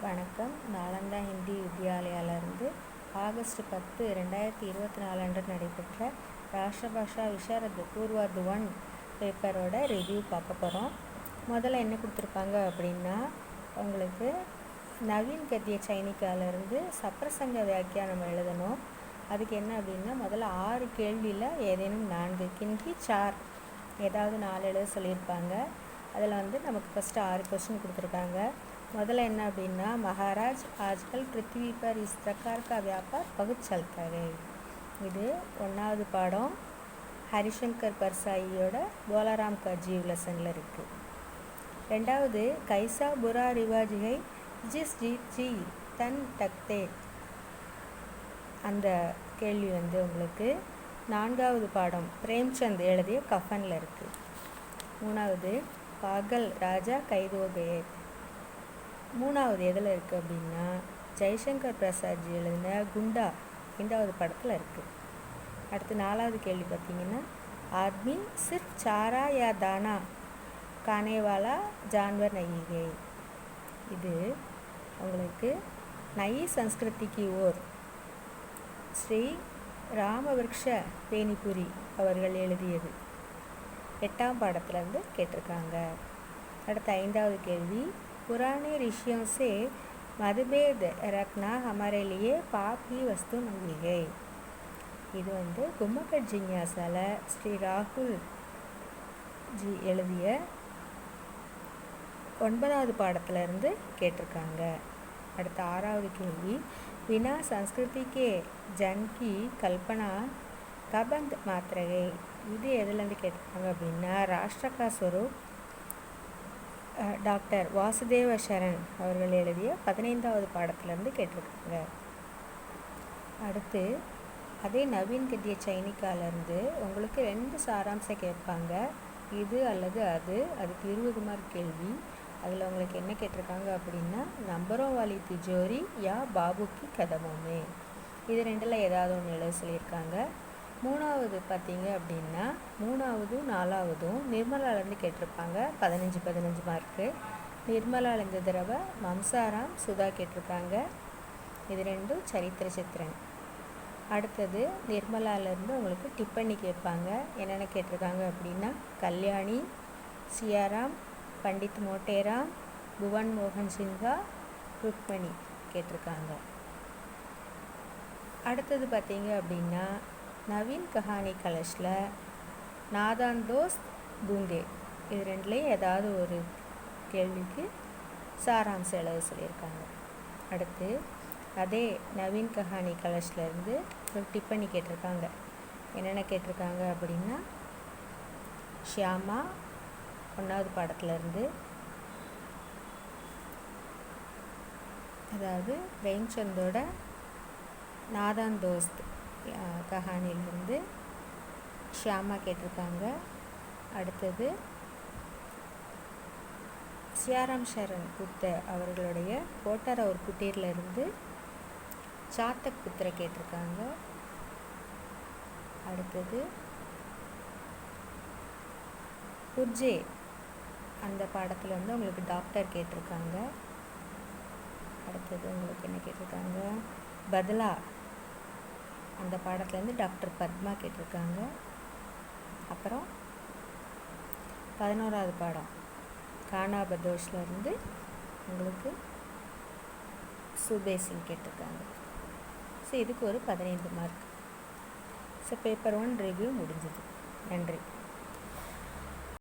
வணக்கம். நாலந்தா ஹிந்தி வித்யாலயாவிலிருந்து ஆகஸ்ட் 10, 2024 அன்று நடைபெற்ற ராஷ்டிரபாஷா விஷாரத் பூர்வார்த் 1 பேப்பரோட ரிவ்யூ பார்க்க போகிறோம். முதல்ல என்ன கொடுத்துருப்பாங்க அப்படின்னா, உங்களுக்கு நவீன் கத்திய சைனிக்காவிலேருந்து சப்ரசங்க வியாக்கியானம் எழுதணும். அதுக்கு என்ன அப்படின்னா, முதல்ல 6 கேள்வியில் ஏதேனும் 4 கிண்டி சார் ஏதாவது 4 எழுத சொல்லியிருப்பாங்க. அதில் நமக்கு ஃபஸ்ட்டு 6 கொஸ்டின் கொடுத்துருக்காங்க. முதல்ல என்ன அப்படின்னா, மகாராஜ் ஆஜ்கல் பிருத்வி பர் இஸ் பிரகார் கா வியாபார் பகுத் சல்தா ஹை. இது 1வது பாடம் ஹரிசங்கர் பர்சாயியோட போலாராம் கா ஜீவ் லெசனில் இருக்குது. 2வது கைசா புரா ரிவாஜ் ஹை ஜிஸ் ஜீத் ஜி தன் தக்தே. அந்த கேள்வி உங்களுக்கு 4வது பாடம் பிரேம்சந்த் எழுதிய கஃபனில் இருக்குது. 3வது பாகல் ராஜா கைதோ கயே. 3வது எதில் இருக்குது அப்படின்னா, ஜெய்சங்கர் பிரசாத்ஜி எழுதின குண்டா 5வது படத்தில் இருக்குது. அடுத்து 4வது கேள்வி பார்த்திங்கன்னா, ஆத்மி சிர்ஃப் சாரா யா தானா கானேவாலா ஜான்வர் நஹி ஹை. இது உங்களுக்கு நயி சன்ஸ்கிருதிக்கு ஓர் ஸ்ரீ ராமவிருக்ஷ பேனிபுரி அவர்கள் எழுதியது. 8ஆம் பாடத்துலேருந்து கேட்டிருக்காங்க. அடுத்த 5வது கேள்வி, पुराने ऋषियों से मतभेद रखना हमारे लिए पाप की वस्तु नहीं है. இது கும்மக்கட் ஜிஞ்ஞாசால ஸ்ரீ ராகுல் ஜி எழுதிய 9வது பாடத்திலிருந்து கேட்டிருக்காங்க. அடுத்த 6வது கேள்வி, பினா சன்ஸ்கிருதிக்கே ஜன் கி கல்பனா கபந்த் மாத்திரகை. இது எதுலேருந்து கேட்டிருக்காங்க அப்படின்னா, ராஷ்டிரகா ஸ்வரூப் டாக்டர் வாசுதேவ சரண் அவர்கள் எழுதிய 15வது பாடத்திலேருந்து கேட்டிருக்காங்க. அடுத்து அதே நவீன் கத்திய சைனிக்காலேருந்து உங்களுக்கு 2 சாராம்சம் கேட்பாங்க. இது அல்லது அது. அதுக்கு 20 மார்க் கேள்வி. அதில் உங்களுக்கு என்ன கேட்டிருக்காங்க அப்படின்னா, நம்பரோं वाली तिजोरी या बाबू की कदमों में. இது 2ல் ஏதாவது ஒன்று எழுத சொல்லியிருக்காங்க. 3வது பார்த்தீங்க அப்படின்னா, 3வது 4வதும் நிர்மலாலேருந்து கேட்டிருப்பாங்க. 15 மார்க்கு. நிர்மலால் இந்த தடவை மம்சாராம் சுதா கேட்டிருக்காங்க. இது 2ம் சரித்திர சித்திரன். அடுத்தது நிர்மலாலேருந்து உங்களுக்கு டிப்பண்ணி கேட்பாங்க. என்னென்ன கேட்டிருக்காங்க அப்படின்னா, கல்யாணி, சியாராம், பண்டித் மோட்டேராம், புவன் மோகன் சின்ஹா, ருக்மணி கேட்டிருக்காங்க. அடுத்தது பார்த்தீங்க அப்படின்னா, நவீன் கஹானி கலஷில் நாதான் தோஸ்த் பூந்தே. இது 2லேயும் ஏதாவது ஒரு கேள்விக்கு சாராம்சம் எழுத சொல்லியிருக்காங்க. அடுத்து அதே நவீன் கஹானி கலஷ்லேருந்து ஒரு டிப்பண்ணி கேட்டிருக்காங்க. என்னென்ன கேட்டிருக்காங்க அப்படின்னா, ஷியாமா 1வது பாடத்திலேருந்து, அதாவது பிரேம்சந்தோட நாதான் தோஸ்த் கஹானிலிருந்து ஷியாமா கேட்டிருக்காங்க. அடுத்தது சியாராம் சரண் புத்த அவர்களுடைய கோட்டார் அவர் குட்டீர்லேருந்து சாத்தக் புத்திர கேட்டிருக்காங்க. அடுத்தது புர்ஜே அந்த பாடத்தில் உங்களுக்கு டாக்டர் கேட்டிருக்காங்க. அடுத்தது உங்களுக்கு என்ன கேட்டிருக்காங்க, பத்லா அந்த பாடத்துலேருந்து டாக்டர் பத்மா கேட்டிருக்காங்க. அப்புறம் 11வது பாடம் கானா பதோஷ்லேருந்து உங்களுக்கு சுபேசிங் கேட்டிருக்காங்க. ஸோ இதுக்கு ஒரு 15 மார்க். ஸோ பேப்பர் 1 ரிவ்யூ முடிஞ்சது. நன்றி.